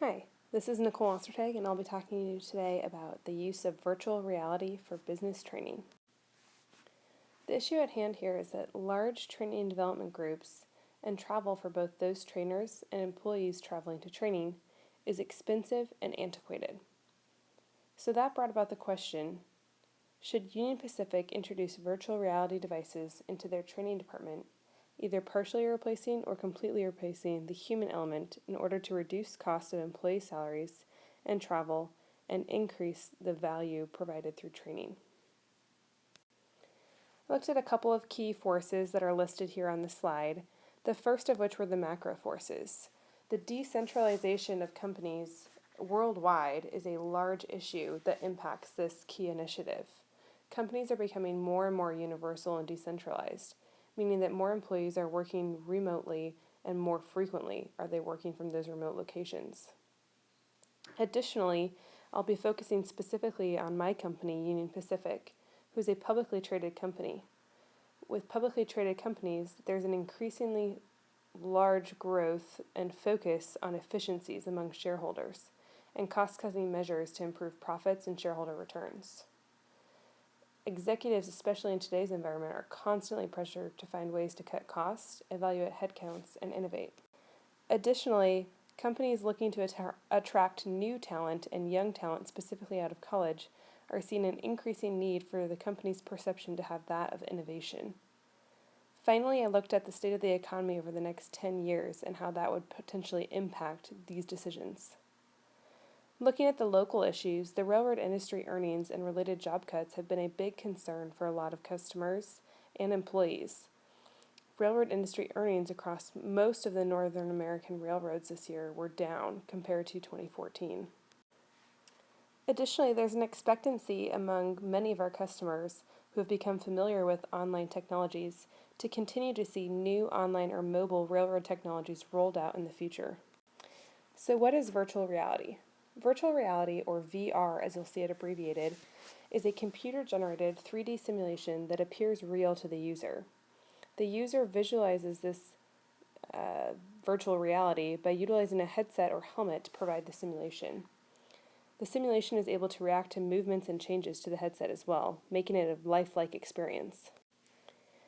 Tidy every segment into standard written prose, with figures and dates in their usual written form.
Hi, this is Nicole Ostertag, and I'll be talking to you today about the use of virtual reality for business training. The issue at hand here is that large training and development groups and travel for both those trainers and employees traveling to training is expensive and antiquated. So that brought about the question, should Union Pacific introduce virtual reality devices into their training department, either partially replacing or completely replacing the human element in order to reduce costs of employee salaries and travel and increase the value provided through training? I looked at a couple of key forces that are listed here on the slide, the first of which were the macro forces. The decentralization of companies worldwide is a large issue that impacts this key initiative. Companies are becoming more and more universal and decentralized, meaning that more employees are working remotely and more frequently are they working from those remote locations. Additionally, I'll be focusing specifically on my company, Union Pacific, who's a publicly traded company. With publicly traded companies, there's an increasingly large growth and focus on efficiencies among shareholders and cost-cutting measures to improve profits and shareholder returns. Executives, especially in today's environment, are constantly pressured to find ways to cut costs, evaluate headcounts, and innovate. Additionally, companies looking to attract new talent and young talent, specifically out of college, are seeing an increasing need for the company's perception to have that of innovation. Finally, I looked at the state of the economy over the next 10 years and how that would potentially impact these decisions. Looking at the local issues, the railroad industry earnings and related job cuts have been a big concern for a lot of customers and employees. Railroad industry earnings across most of the Northern American railroads this year were down compared to 2014. Additionally, there's an expectancy among many of our customers who have become familiar with online technologies to continue to see new online or mobile railroad technologies rolled out in the future. So what is virtual reality? Virtual reality, or VR as you'll see it abbreviated, is a computer-generated 3D simulation that appears real to the user. The user visualizes this virtual reality by utilizing a headset or helmet to provide the simulation. The simulation is able to react to movements and changes to the headset as well, making it a lifelike experience.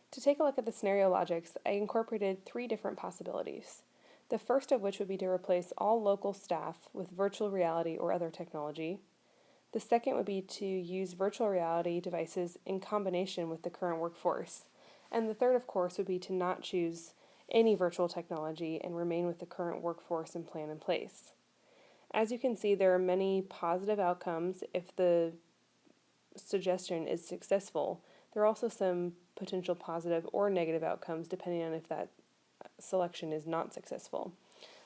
To take a look at the scenario logics, I incorporated 3 different possibilities. The first of which would be to replace all local staff with virtual reality or other technology. The second would be to use virtual reality devices in combination with the current workforce. And the third, of course, would be to not choose any virtual technology and remain with the current workforce and plan in place. As you can see, there are many positive outcomes if the suggestion is successful. There are also some potential positive or negative outcomes depending on if that selection is not successful.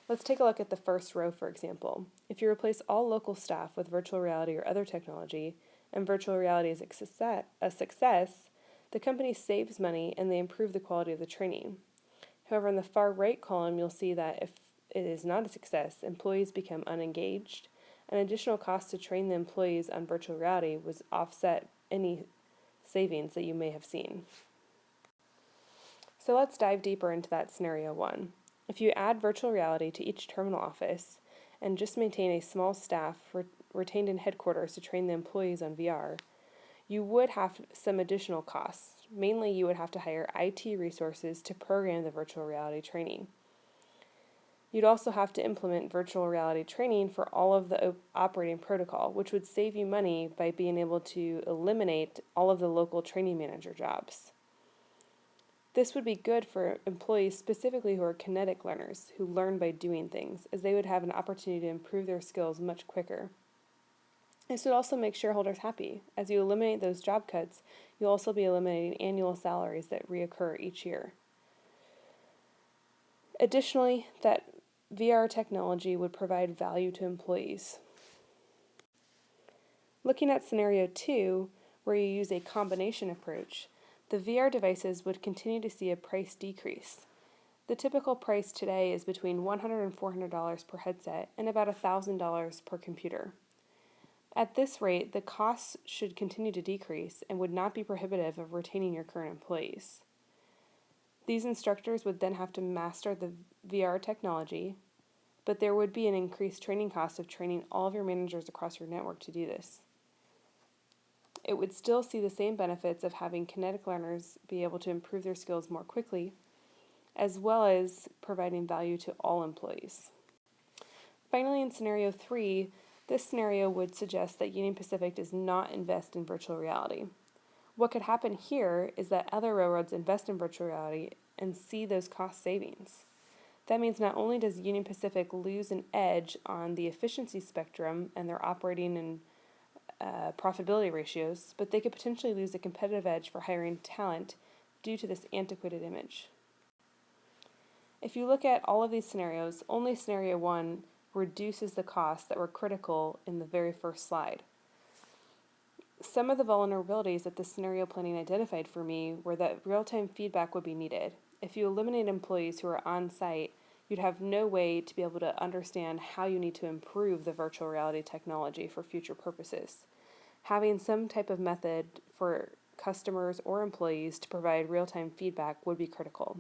Let's take a look at the first row, for example. If you replace all local staff with virtual reality or other technology, and virtual reality is a success, the company saves money and they improve the quality of the training. However, in the far right column, you'll see that if it is not a success, employees become unengaged, and additional costs to train the employees on virtual reality was offset any savings that you may have seen. So let's dive deeper into that scenario 1. If you add virtual reality to each terminal office and just maintain a small staff retained in headquarters to train the employees on VR, you would have some additional costs. Mainly, you would have to hire IT resources to program the virtual reality training. You'd also have to implement virtual reality training for all of the operating protocol, which would save you money by being able to eliminate all of the local training manager jobs. This would be good for employees specifically who are kinetic learners, who learn by doing things, as they would have an opportunity to improve their skills much quicker. This would also make shareholders happy. As you eliminate those job cuts, you'll also be eliminating annual salaries that reoccur each year. Additionally, that VR technology would provide value to employees. Looking at scenario 2, where you use a combination approach, the VR devices would continue to see a price decrease. The typical price today is between $100 and $400 per headset and about $1,000 per computer. At this rate, the costs should continue to decrease and would not be prohibitive of retaining your current employees. These instructors would then have to master the VR technology, but there would be an increased training cost of training all of your managers across your network to do this. It would still see the same benefits of having kinetic learners be able to improve their skills more quickly, as well as providing value to all employees. Finally, in scenario 3, this scenario would suggest that Union Pacific does not invest in virtual reality. What could happen here is that other railroads invest in virtual reality and see those cost savings. That means not only does Union Pacific lose an edge on the efficiency spectrum and their operating and profitability ratios, but they could potentially lose a competitive edge for hiring talent due to this antiquated image. If you look at all of these scenarios, only scenario 1 reduces the costs that were critical in the very first slide. Some of the vulnerabilities that the scenario planning identified for me were that real-time feedback would be needed. If you eliminate employees who are on site, you'd have no way to be able to understand how you need to improve the virtual reality technology for future purposes. Having some type of method for customers or employees to provide real-time feedback would be critical.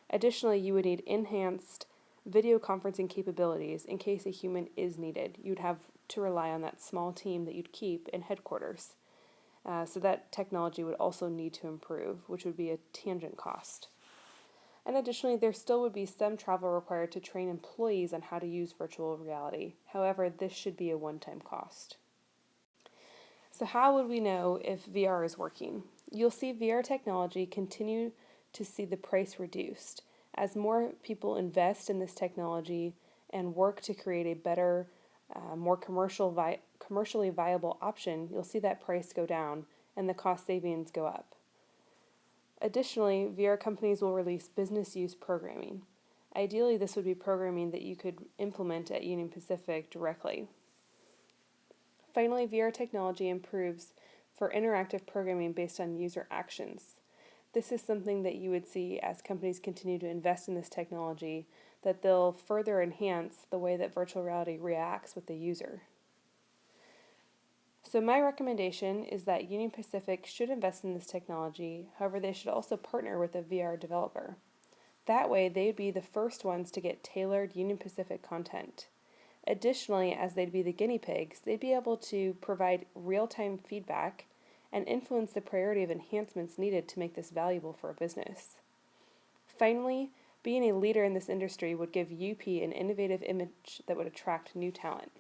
Additionally, you would need enhanced video conferencing capabilities in case a human is needed. You'd have to rely on that small team that you'd keep in headquarters. So that technology would also need to improve, which would be a tangent cost. And additionally, there still would be some travel required to train employees on how to use virtual reality. However, this should be a one-time cost. So how would we know if VR is working? You'll see VR technology continue to see the price reduced. As more people invest in this technology and work to create a better, more commercially viable option, you'll see that price go down and the cost savings go up. Additionally, VR companies will release business use programming. Ideally, this would be programming that you could implement at Union Pacific directly. Finally, VR technology improves for interactive programming based on user actions. This is something that you would see as companies continue to invest in this technology, that they'll further enhance the way that virtual reality reacts with the user. So my recommendation is that Union Pacific should invest in this technology. However, they should also partner with a VR developer. That way, they'd be the first ones to get tailored Union Pacific content. Additionally, as they'd be the guinea pigs, they'd be able to provide real-time feedback and influence the priority of enhancements needed to make this valuable for a business. Finally, being a leader in this industry would give UP an innovative image that would attract new talent.